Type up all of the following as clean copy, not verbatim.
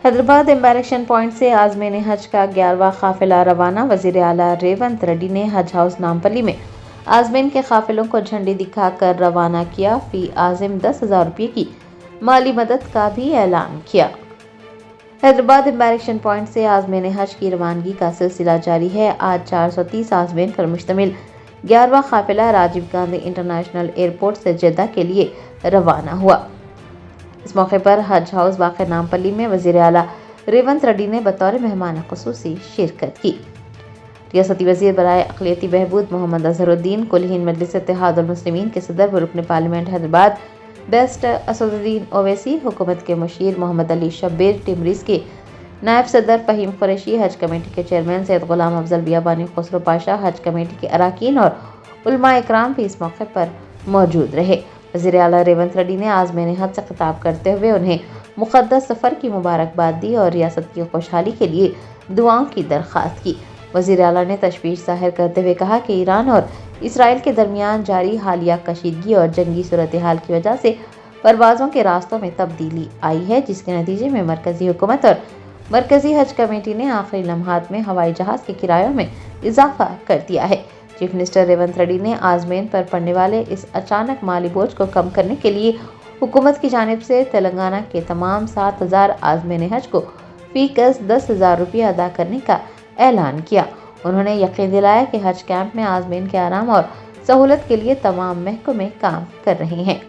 Hyderabad एम्बैरेक्शन point से आज़मीन हज का 11वां काफिला रवाना। वज़ीर आला रेवंत रेड्डी ने हज हाउस नामपल्ली में आज़मीन के काफिलों को झंडी दिखाकर रवाना किया। फी आज़िम 10,000 रुपये की माली मदद का भी ऐलान किया। हैदराबाद एम्बैरेक्शन पॉइंट से आज़मीन हज की रवानगी का सिलसिला जारी है। आज 430 आज़मीन पर मुश्तमिल 11वां काफिला राजीव गांधी इंटरनेशनल एयरपोर्ट से जेद्दा के लिए रवाना हुआ। इस मौके पर हज हाउस वाक़ नामपल्ली में वज़ीर आला रेवंत रेड्डी ने बतौर मेहमान ख़ुसूसी शिरकत की। रियासती वज़ीर बराए अक़लियती बहबूद मोहम्मद अज़हरुद्दीन, कुल हिंद मजलिस इत्तेहादुल मुस्लिमीन के सदर व रुकन पार्लियामेंट हैदराबाद बेस्ट असदुद्दीन ओवैसी, हुकूमत के मुशीर मोहम्मद अली शब्बीर, टिमरीज़ के नायब सदर फ़हीम कुरैशी, हज कमेटी के चेयरमैन सैयद ग़ुलाम अफजल बियाबानी खुसरो पाशा, हज कमेटी के अरकान और उलमा इकराम भी इस मौके पर मौजूद रहे। वज़ीर आला रेवंत रेड्डी ने आज़मीन हज से खिताब करते हुए उन्हें मुक़द्दस सफ़र की मुबारकबाद दी और रियासत की खुशहाली के लिए दुआओं की दरख्वास्त की। वज़ीर आला ने तशवीश ज़ाहिर करते हुए कहा कि ईरान और इसराइल के दरमियान जारी हालिया कशीदगी और जंगी सूरत हाल की वजह से परवाज़ों के रास्तों में तब्दीली आई है, जिसके नतीजे में मरकज़ी हुकूमत और मरकज़ी हज कमेटी ने आखिरी लम्हात में हवाई जहाज़ के किरायों में इजाफा कर दिया है। चीफ मिनिस्टर रेवंत रेड्डी ने आज़मीन पर पड़ने वाले इस अचानक माली बोझ को कम करने के लिए हुकूमत की जानिब से तेलंगाना के तमाम 7,000 आज़मीन हज को फ़ीकस 10,000 रुपये अदा करने का ऐलान किया। उन्होंने यकीन दिलाया कि हज कैंप में आज़मीन के आराम और सहूलत के लिए तमाम महकमे काम कर रहे हैं।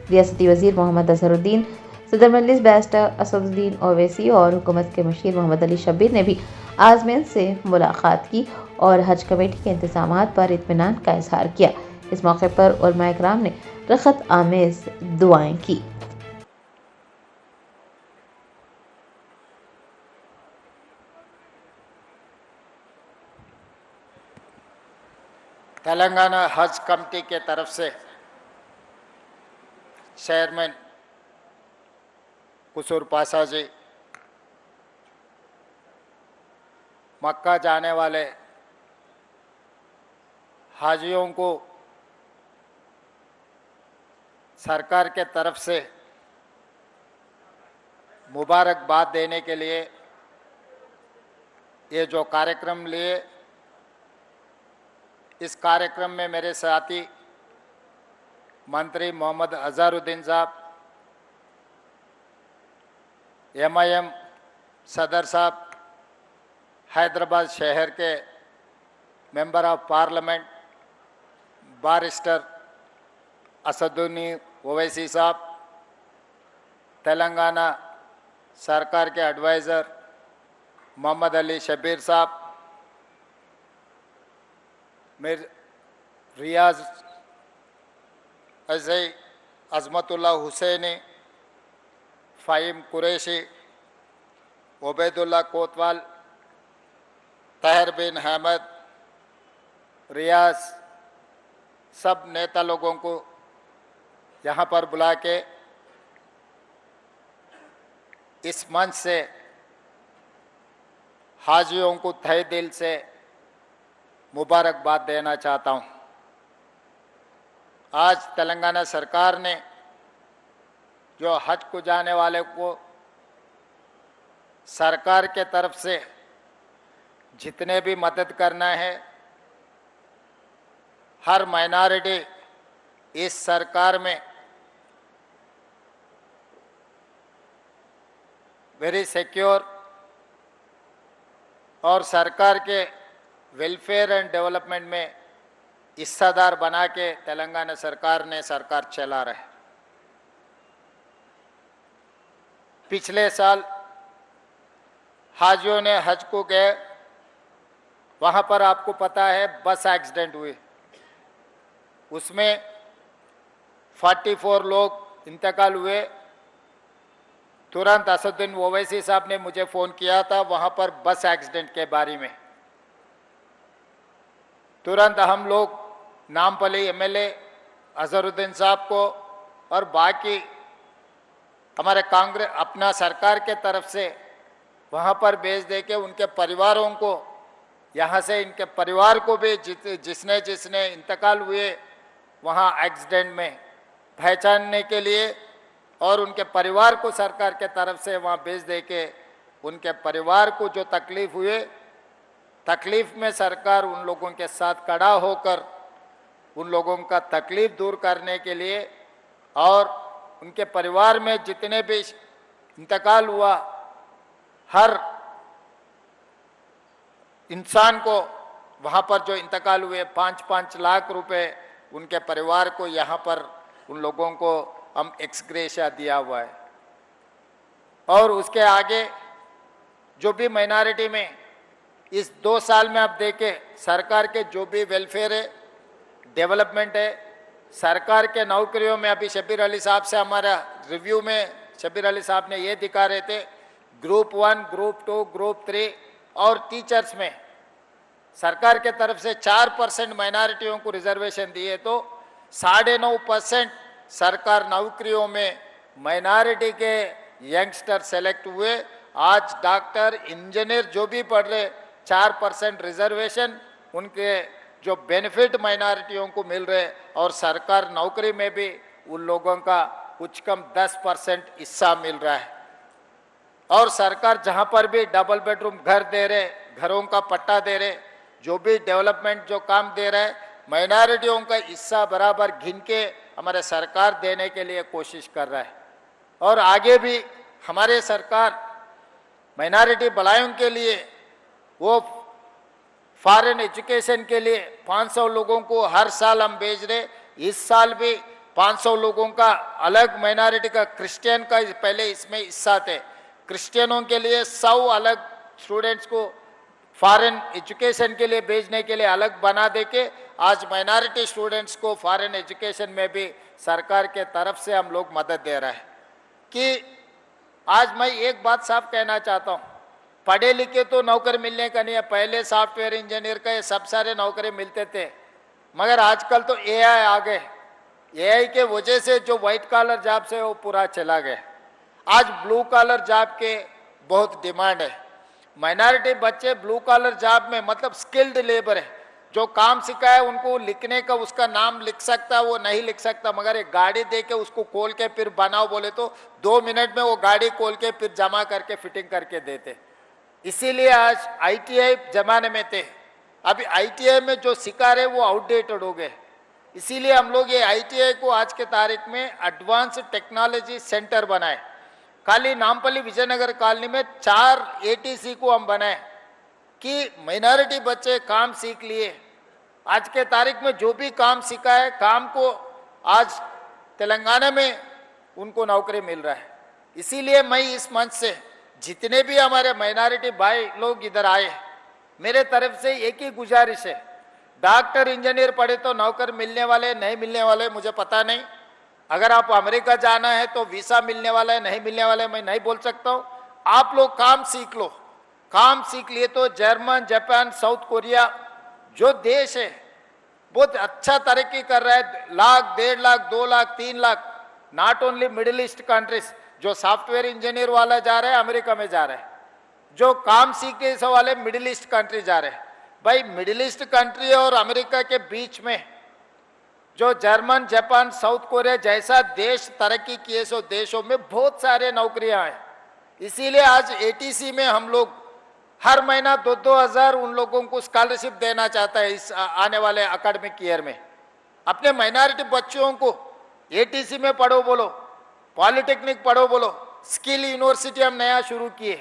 रियासती वज़ीर मोहम्मद अज़हरुद्दीन, सदर मजलिस बैरिस्टर असदुद्दीन ओवैसी और हुकूमत के मुशीर मोहम्मद अली शब्बीर ने भी आज़मीन से मुलाकात की और हज कमेटी के इंतज़ामात पर इत्मीनान का इजहार किया। इस मौके पर उलमा इकराम ने रख़त आमेज़ दुआएं की। तेलंगाना हज कमेटी के तरफ से चेयरमैन कुसूर पाशा जी, मक्का जाने वाले हाजियों को सरकार के तरफ से मुबारकबाद देने के लिए ये जो कार्यक्रम लिए, इस कार्यक्रम में मेरे साथी मंत्री मोहम्मद अज़हरुद्दीन साहब, MIM सदर साहब, हैदराबाद शहर के member of parliament barrister Asaduddin Owaisi साहब, तेलंगाना सरकार के एडवाइज़र मोहम्मद अली शब्बीर साहब, मिर रियाज ऐसे अज़मतुल्लाह हुसैनी, फ़हीम कुरैशी, उबैदुल्लाह कोतवाल, तहर बिन अहमद, रियाज, सब नेता लोगों को यहाँ पर बुला के इस मंच से हाजियों को तहे दिल से मुबारकबाद देना चाहता हूँ। आज तेलंगाना सरकार ने जो हज को जाने वाले को सरकार के तरफ से जितने भी मदद करना है, हर माइनॉरिटी इस सरकार में वेरी सिक्योर और सरकार के वेलफेयर एंड डेवलपमेंट में हिस्सेदार बना के तेलंगाना सरकार चला रहे। पिछले साल हाजियों ने हज को गए, वहाँ पर आपको पता है बस एक्सीडेंट हुए, उसमें 44 लोग इंतकाल हुए। तुरंत असदुद्दीन ओवैसी साहब ने मुझे फ़ोन किया था वहाँ पर बस एक्सीडेंट के बारे में। तुरंत हम लोग नामपल्ली MLA अज़हरुद्दीन साहब को और बाकी हमारे कांग्रेस अपना सरकार के तरफ से वहाँ पर भेज दे के उनके परिवारों को, यहाँ से इनके परिवार को भी जिसने जिसने इंतकाल हुए वहाँ एक्सीडेंट में पहचानने के लिए और उनके परिवार को सरकार के तरफ से वहाँ भेज दे के उनके परिवार को जो तकलीफ हुए, तकलीफ में सरकार उन लोगों के साथ खड़ा होकर उन लोगों का तकलीफ दूर करने के लिए और उनके परिवार में जितने भी इंतकाल हुआ, हर इंसान को वहाँ पर जो इंतकाल हुए 5-5 लाख रुपए उनके परिवार को यहाँ पर उन लोगों को हम एक्सग्रेशिया दिया हुआ है। और उसके आगे जो भी माइनॉरिटी में इस 2 साल में आप देखें, सरकार के जो भी वेलफेयर है, डेवलपमेंट है, सरकार के नौकरियों में अभी शब्बीर अली साहब से हमारा रिव्यू में शब्बीर अली साहब ने ये दिखा रहे थे, ग्रुप 1, ग्रुप 2, ग्रुप 3 और टीचर्स में सरकार के तरफ से 4% माइनॉरिटियों को रिजर्वेशन दिए तो 9.5% सरकार नौकरियों में माइनॉरिटी के यंगस्टर सेलेक्ट हुए। आज डॉक्टर, इंजीनियर जो भी पढ़ रहे 4% रिजर्वेशन, उनके जो बेनिफिट माइनॉरिटियों को मिल रहे और सरकार नौकरी में भी उन लोगों का कुछ कम 10% हिस्सा मिल रहा है। और सरकार जहां पर भी डबल बेडरूम घर दे रहे, घरों का पट्टा दे रहे, जो भी डेवलपमेंट जो काम दे रहे, माइनॉरिटियों का हिस्सा बराबर गिन के हमारे सरकार देने के लिए कोशिश कर रहा है। और आगे भी हमारे सरकार माइनॉरिटी भलाइयों के लिए वो फॉरेन एजुकेशन के लिए 500 लोगों को हर साल हम भेज रहे। इस साल भी 500 लोगों का अलग माइनॉरिटी का, क्रिश्चियन का पहले इसमें हिस्सा थे, क्रिश्चियनों के लिए 100 अलग स्टूडेंट्स को फॉरेन एजुकेशन के लिए भेजने के लिए अलग बना देके आज माइनॉरिटी स्टूडेंट्स को फॉरेन एजुकेशन में भी सरकार के तरफ से हम लोग मदद दे रहे हैं। कि आज मैं एक बात साफ कहना चाहता हूँ, पढ़े लिखे तो नौकरी मिलने का नहीं है। पहले सॉफ्टवेयर इंजीनियर का ये सब सारे नौकरी मिलते थे, मगर आजकल तो एआई आ गए। एआई के वजह से जो व्हाइट कॉलर जॉब से वो पूरा चला गया। आज ब्लू कॉलर जॉब के बहुत डिमांड है। माइनॉरिटी बच्चे ब्लू कॉलर जॉब में मतलब स्किल्ड लेबर है, जो काम सीखा है उनको लिखने का उसका नाम लिख सकता, वो नहीं लिख सकता, मगर एक गाड़ी दे के उसको खोल के फिर बनाओ बोले तो 2 मिनट में वो गाड़ी खोल के फिर जमा करके फिटिंग करके देते। इसीलिए आज आईटीआई जमाने में थे, अभी आईटीआई में जो सिखा रहे वो आउटडेटेड हो गए। इसीलिए हम लोग ये आईटीआई को आज के तारीख में एडवांस टेक्नोलॉजी सेंटर बनाए। खाली नामपल्ली विजयनगर कॉलोनी में 4 एटीसी को हम बनाए कि माइनॉरिटी बच्चे काम सीख लिए। आज के तारीख में जो भी काम सीखा है, काम को आज तेलंगाना में उनको नौकरी मिल रहा है। इसीलिए मैं इस मंच से जितने भी हमारे माइनॉरिटी भाई लोग इधर आए, मेरे तरफ से एक ही गुजारिश है, डॉक्टर इंजीनियर पढ़े तो नौकर मिलने वाले नहीं मिलने वाले मुझे पता नहीं। अगर आप अमेरिका जाना है तो वीसा मिलने वाला है नहीं मिलने वाला है मैं नहीं बोल सकता हूँ। आप लोग काम सीख लो, काम सीख लिए तो जर्मन, जापान, साउथ कोरिया जो देश है बहुत अच्छा तरक्की कर रहा है। 1 lakh, 1.5 lakh, 2 lakh, 3 lakh, not only middle east countries. जो सॉफ्टवेयर इंजीनियर वाला जा रहा है अमेरिका में जा रहा है, जो काम सीखे वाले मिडिल ईस्ट कंट्री जा रहे हैं। भाई मिडिल ईस्ट कंट्री और अमेरिका के बीच में जो जर्मन, जापान, साउथ कोरिया जैसा देश तरक्की किए सो देशों में बहुत सारे नौकरियां हैं। इसीलिए आज एटीसी में हम लोग हर महीना 2-2 हज़ार उन लोगों को स्कॉलरशिप देना चाहता है इस आने वाले एकेडमिक ईयर में। अपने माइनॉरिटी बच्चों को एटीसी में पढ़ो बोलो, पॉलिटेक्निक पढ़ो बोलो, स्किल यूनिवर्सिटी हम नया शुरू किए,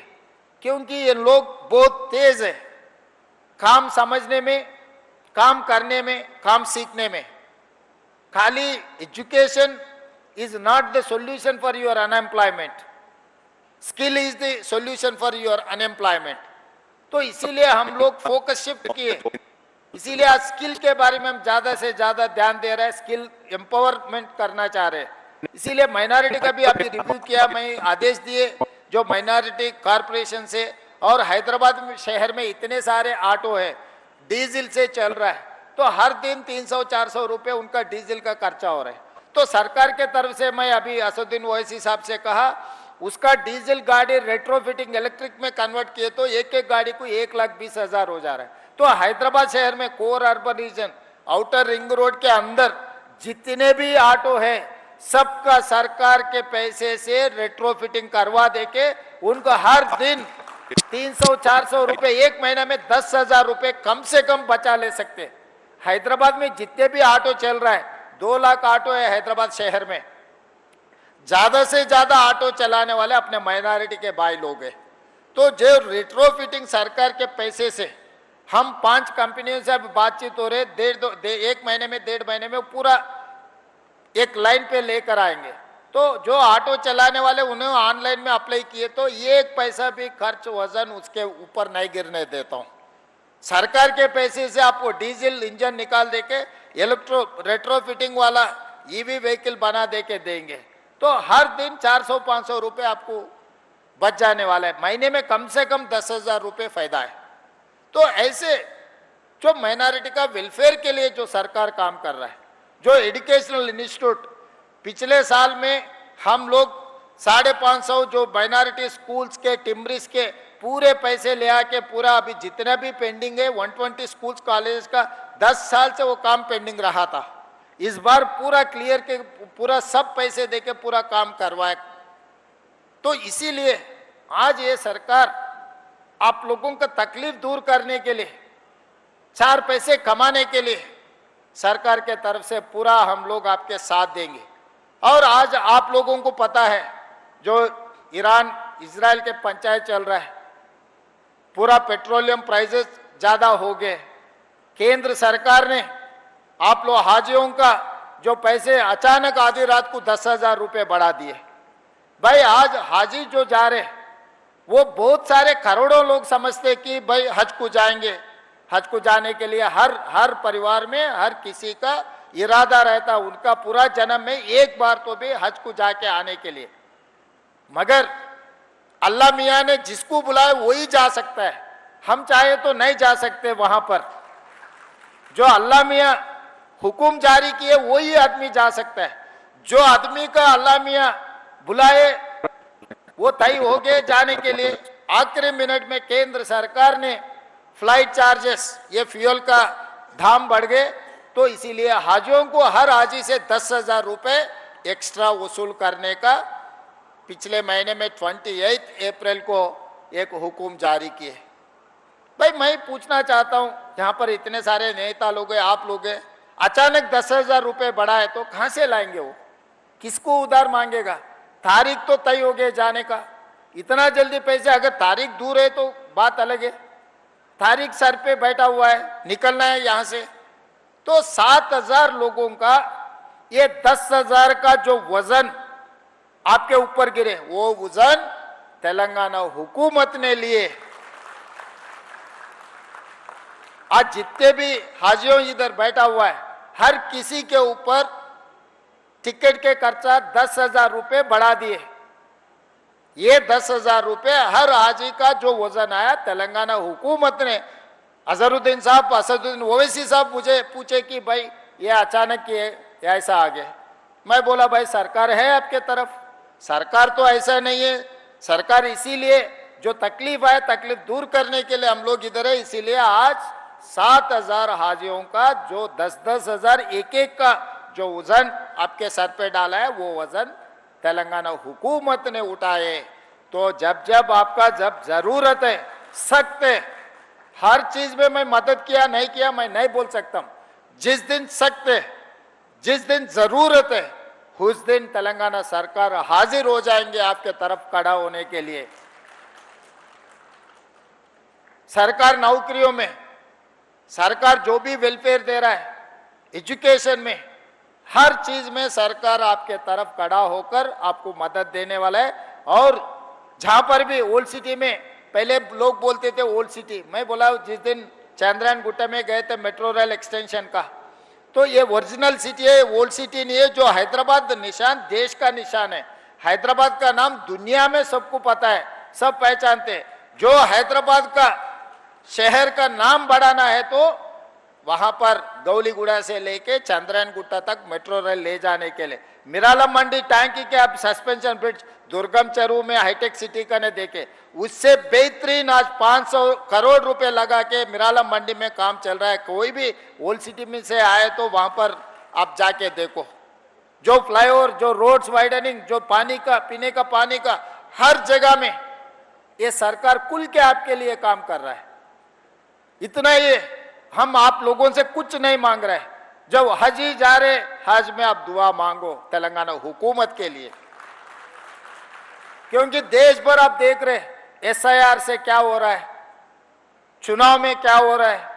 क्योंकि ये लोग बहुत तेज है काम समझने में, काम करने में, काम सीखने में। खाली education is not the solution for your unemployment, skill is the solution for your unemployment. तो इसीलिए हम लोग फोकस शिफ्ट किए, इसीलिए आज स्किल के बारे में हम ज्यादा से ज्यादा ध्यान दे रहे हैं, स्किल एम्पावरमेंट करना चाह रहे हैं। इसीलिए माइनॉरिटी का भी अभी रिव्यू किया, मैं आदेश दिए जो माइनॉरिटी कॉरपोरेशन से। और हैदराबाद शहर में इतने सारे ऑटो है, डीजल से चल रहा है, तो हर दिन 300-400 रुपए उनका डीजल का खर्चा हो रहा है। तो सरकार के तरफ से मैं अभी असदुद्दीन ओवैसी साहब से कहा, उसका डीजल गाड़ी रेट्रोफिटिंग इलेक्ट्रिक में कन्वर्ट किए तो एक गाड़ी को 1,20,000 हो जा रहा है। तो हैदराबाद शहर में core urban region, outer ring road के अंदर जितने भी ऑटो है सबका सरकार के पैसे से रेट्रोफिटिंग करवा देके उनको हर दिन 300-400 रुपए एक महीने में 10,000 रुपए कम से कम बचा ले सकते। हैदराबाद में जितने भी ऑटो चल रहा है, 2 लाख ऑटो है हैदराबाद शहर में, ज्यादा से ज्यादा ऑटो चलाने वाले अपने माइनॉरिटी के भाई लोग हैं। तो जो रिट्रोफिटिंग सरकार के पैसे से हम 5 कंपनियों से अभी बातचीत हो रहे, एक महीने में 1.5 महीने में पूरा एक लाइन पे लेकर आएंगे। तो जो ऑटो चलाने वाले उन्हें ऑनलाइन में अप्लाई किए तो एक पैसा भी खर्च वजन उसके ऊपर नहीं गिरने देता हूं। सरकार के पैसे से आपको डीजल इंजन निकाल देके रेट्रोफिटिंग वाला ईवी व्हीकल बना देके देंगे। तो हर दिन 400-500 रुपए आपको बच जाने वाला है। महीने में कम से कम 10,000 रुपए फायदा है। तो ऐसे जो माइनॉरिटी का वेलफेयर के लिए जो सरकार काम कर रहा है, जो एजुकेशनल इंस्टीट्यूट पिछले साल में हम लोग 550 जो माइनॉरिटी स्कूल्स के टिम्बरिस के पूरे पैसे ले आके पूरा अभी जितना भी पेंडिंग है 120 स्कूल्स कॉलेज का 10 साल से वो काम पेंडिंग रहा था, इस बार पूरा क्लियर के पूरा सब पैसे देके पूरा काम करवाए। तो इसीलिए आज ये सरकार आप लोगों का तकलीफ दूर करने के लिए, 4 पैसे कमाने के लिए सरकार के तरफ से पूरा हम लोग आपके साथ देंगे। और आज आप लोगों को पता है जो ईरान इजराइल के पंचायत चल रहा है, पूरा पेट्रोलियम प्राइसेस ज्यादा हो गए। केंद्र सरकार ने आप लोग हाजियों का जो पैसे अचानक आधी रात को 10,000 रुपए बढ़ा दिए। भाई आज हाजी जो जा रहे वो बहुत सारे करोड़ों लोग समझते कि भाई हज को जाएंगे, हज को जाने के लिए हर परिवार में हर किसी का इरादा रहता, उनका पूरा जन्म में एक बार तो भी हज को जाके आने के लिए। मगर अल्लाह मियाँ ने जिसको बुलाया वही जा सकता है, हम चाहे तो नहीं जा सकते वहां पर। जो अल्लाह मियाँ हुक्म जारी किए वही आदमी जा सकता है। जो आदमी का अल्लाह मियाँ बुलाए वो तय हो गए जाने के लिए। आखिरी मिनट में केंद्र सरकार ने फ्लाइट चार्जेस ये फ्यूल का दाम बढ़ गए, तो इसीलिए हाजियों को हर हाजी से 10,000 रुपए एक्स्ट्रा वसूल करने का पिछले महीने में 28 अप्रैल को एक हुक्म जारी किए। भाई मैं पूछना चाहता हूं, यहाँ पर इतने सारे नेता लोग हैं, आप लोग हैं, अचानक 10,000 रुपए बढ़ा है तो कहां से लाएंगे? वो किसको उधार मांगेगा? तारीख तो तय हो गए जाने का, इतना जल्दी पैसे, अगर तारीख दूर है तो बात अलग है, तारीख सर पे बैठा हुआ है, निकलना है यहां से। तो 7,000 लोगों का ये 10,000 का जो वजन आपके ऊपर गिरे, वो वजन तेलंगाना हुकूमत ने लिए। आज जितने भी हाजियों इधर बैठा हुआ है, हर किसी के ऊपर टिकट के खर्चा 10,000 रुपए बढ़ा दिए। ये 10,000 रुपए हर हाजी का जो वजन आया, तेलंगाना हुकूमत ने। अजहरुद्दीन साहब, असदुद्दीन ओवैसी साहब मुझे पूछे कि भाई ये अचानक ये ऐसा आ गया। मैं बोला भाई सरकार है आपके तरफ, सरकार तो ऐसा नहीं है, सरकार इसीलिए जो तकलीफ है तकलीफ दूर करने के लिए हम लोग इधर है। इसीलिए आज 7,000 हाजियों का जो 10-10 हजार एक का जो वजन आपके सर पे डाला है, वो वजन तेलंगाना हुकूमत ने उठाए। तो जब आपका जब जरूरत है, सख्त है, हर चीज में मैं मदद किया नहीं किया मैं नहीं बोल सकता। जिस दिन सख्त है, जिस दिन जरूरत है, उस दिन तेलंगाना सरकार हाजिर हो जाएंगे आपके तरफ खड़ा होने के लिए। सरकार नौकरियों में, सरकार जो भी वेलफेयर दे रहा है, एजुकेशन में, हर चीज में सरकार आपके तरफ खड़ा होकर आपको मदद देने वाला है। और जहां पर भी ओल्ड सिटी में, पहले लोग बोलते थे ओल्ड सिटी, मैं बोला जिस दिन चंद्रयान गुट्टा में गए थे मेट्रो रेल एक्सटेंशन का, तो ये ओरिजिनल सिटी है, ओल्ड सिटी नहीं है। जो हैदराबाद निशान देश का निशान है, हैदराबाद का नाम दुनिया में सबको पता है, सब पहचानते हैं। जो हैदराबाद का शहर का नाम बढ़ाना है तो वहां पर गौलीगुड़ा से लेके चंद्रयान गुट्टा तक मेट्रो रेल ले जाने के लिए, मिरालम मंडी टैंकी के अब सस्पेंशन ब्रिज दुर्गम चरू में हाईटेक सिटी का ने देखे, उससे बेहतरीन आज 500 करोड़ रुपए लगा के मिरालम मंडी में काम चल रहा है। कोई भी ओल्ड सिटी में से आए तो वहां पर आप जाके देखो, जो फ्लाईओवर, जो रोड्स वाइडनिंग, जो पानी का, पीने का पानी का, हर जगह में ये सरकार खुल के आपके लिए काम कर रहा है। इतना ही हम आप लोगों से कुछ नहीं मांग रहे। जब हज ही जा रहे, हज में आप दुआ मांगो तेलंगाना हुकूमत के लिए, क्योंकि देश भर आप देख रहे SIR से क्या हो रहा है, चुनाव में क्या हो रहा है,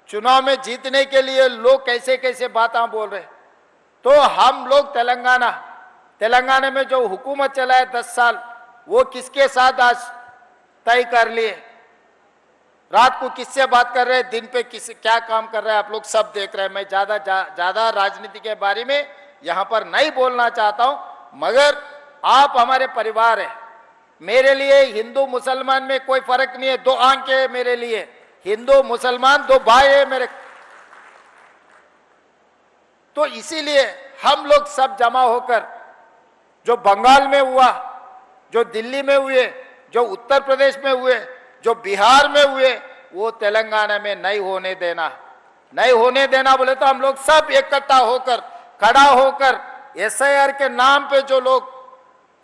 चुनाव में जीतने के लिए लोग कैसे कैसे बातें बोल रहे। तो हम लोग तेलंगाना में जो हुकूमत चलाए 10 साल, वो किसके साथ आज तय कर लिए, रात को किससे बात कर रहे हैं, दिन पे किस क्या काम कर रहे हैं, आप लोग सब देख रहे हैं। मैं ज्यादा राजनीति के बारे में यहां पर नहीं बोलना चाहता हूं, मगर आप हमारे परिवार है। मेरे लिए हिंदू मुसलमान में कोई फर्क नहीं है, 2 आंखें है मेरे लिए, हिंदू मुसलमान 2 भाई है मेरे। तो इसीलिए हम लोग सब जमा होकर, जो बंगाल में हुआ, जो दिल्ली में हुए, जो उत्तर प्रदेश में हुए, जो बिहार में हुए, वो तेलंगाना में नहीं होने देना बोले तो हम लोग सब इकट्ठा होकर, खड़ा होकर SIR के नाम पे जो लोग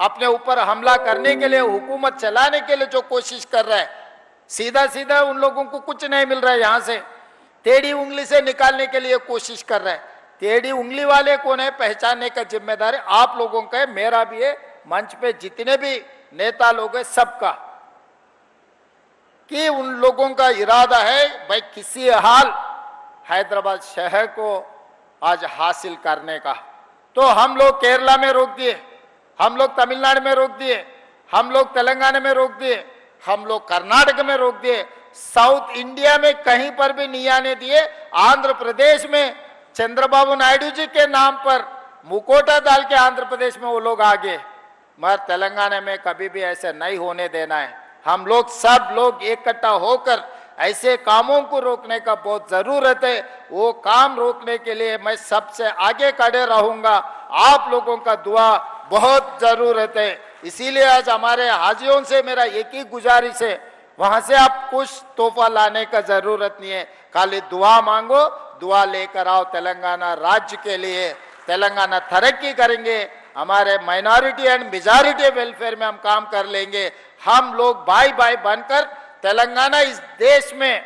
अपने ऊपर हमला करने के लिए, हुकूमत चलाने के लिए जो कोशिश कर रहा है, सीधा उन लोगों को कुछ नहीं मिल रहा है। यहां से टेढ़ी उंगली से निकालने के लिए कोशिश कर रहा है। टेढ़ी उंगली वाले कौन है, पहचानने का जिम्मेदार है आप लोगों का है, मेरा भी है, मंच पे जितने भी नेता लोग हैं सबका, कि उन लोगों का इरादा है भाई किसी हाल हैदराबाद शहर को आज हासिल करने का। तो हम लोग केरला में रोक दिए, हम लोग तमिलनाडु में रोक दिए, हम लोग तेलंगाना में रोक दिए, हम लोग कर्नाटक में रोक दिए, साउथ इंडिया में कहीं पर भी नहीं आने दिए। आंध्र प्रदेश में चंद्रबाबू नायडू जी के नाम पर मुकोटा डाल के आंध्र प्रदेश में वो लोग आ गए, मगर तेलंगाना में कभी भी ऐसे नहीं होने देना है। हम लोग सब लोग इकट्ठा होकर ऐसे कामों को रोकने का बहुत जरूरत है। वो काम रोकने के लिए मैं सबसे आगे खड़े रहूंगा। आप लोगों का दुआ बहुत जरूरत है। इसीलिए आज हमारे हाजियों से मेरा एक ही गुजारिश है, वहां से आप कुछ तोहफा लाने का जरूरत नहीं है, खाली दुआ मांगो, दुआ लेकर आओ तेलंगाना राज्य के लिए। तेलंगाना तरक्की करेंगे, हमारे माइनॉरिटी एंड मेजॉरिटी वेलफेयर में हम काम कर लेंगे। हम लोग भाई भाई बनकर तेलंगाना इस देश में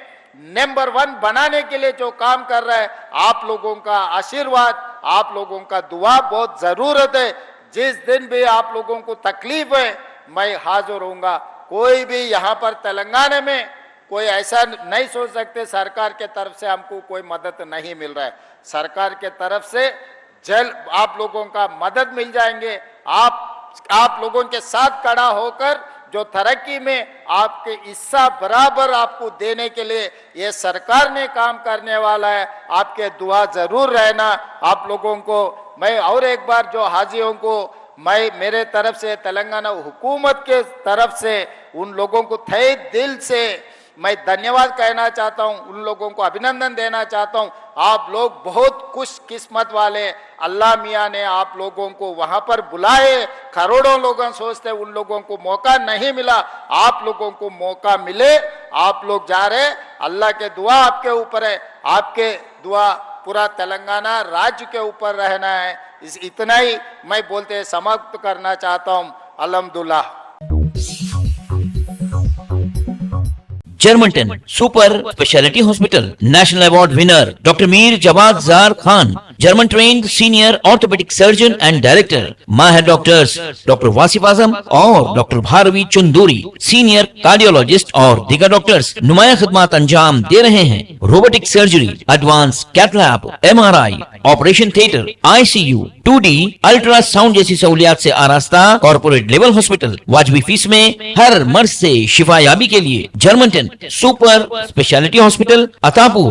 नंबर 1 बनाने के लिए जो काम कर रहा है, आप लोगों का आशीर्वाद, आप लोगों का दुआ बहुत जरूरत है। जिस दिन भी आप लोगों को तकलीफ है, मैं हाजिर होऊंगा। कोई भी यहाँ पर तेलंगाना में कोई ऐसा नहीं सोच सकते सरकार के तरफ से हमको कोई मदद नहीं मिल रहा है। सरकार के तरफ से जल्द आप लोगों का मदद मिल जाएंगे। आप लोगों के साथ खड़ा होकर जो तरक्की में आपके हिस्सा बराबर आपको देने के लिए ये सरकार ने काम करने वाला है। आपके दुआ जरूर रहना। आप लोगों को मैं और एक बार जो हाजियों को मैं मेरे तरफ से, तेलंगाना हुकूमत के तरफ से उन लोगों को तहे दिल से मैं धन्यवाद कहना चाहता हूं, उन लोगों को अभिनंदन देना चाहता हूं। आप लोग बहुत खुशकिस्मत वाले, अल्लाह मियाँ ने आप लोगों को वहां पर बुलाए। करोड़ों लोग सोचते उन लोगों को मौका नहीं मिला, आप लोगों को मौका मिले, आप लोग जा रहे। अल्लाह के दुआ आपके ऊपर है, आपके दुआ पूरा तेलंगाना राज्य के ऊपर रहना है। इतना ही मैं बोलते समाप्त करना चाहता हूं। अल्हम्दुलिल्लाह। Germanton super speciality hospital, national award winner doctor Mir Jawad Zar Khan, German trained senior orthopaedic surgeon and director, माहिर डॉक्टर्स डॉक्टर वासिफ आजम और doctor Bharvi Chanduri, senior cardiologist और दीगर डॉक्टर्स नुमाया खिदमत अंजाम दे रहे हैं। Robotic surgery, advance cath lab, MRI, operation theatre, ICU, 2D ultrasound जैसी सहूलियात से आरास्ता कॉर्पोरेट लेवल हॉस्पिटल। वाजबी फीस में हर मर्ज से शिफायाबी के लिए Germanton super speciality hospital, Attapur.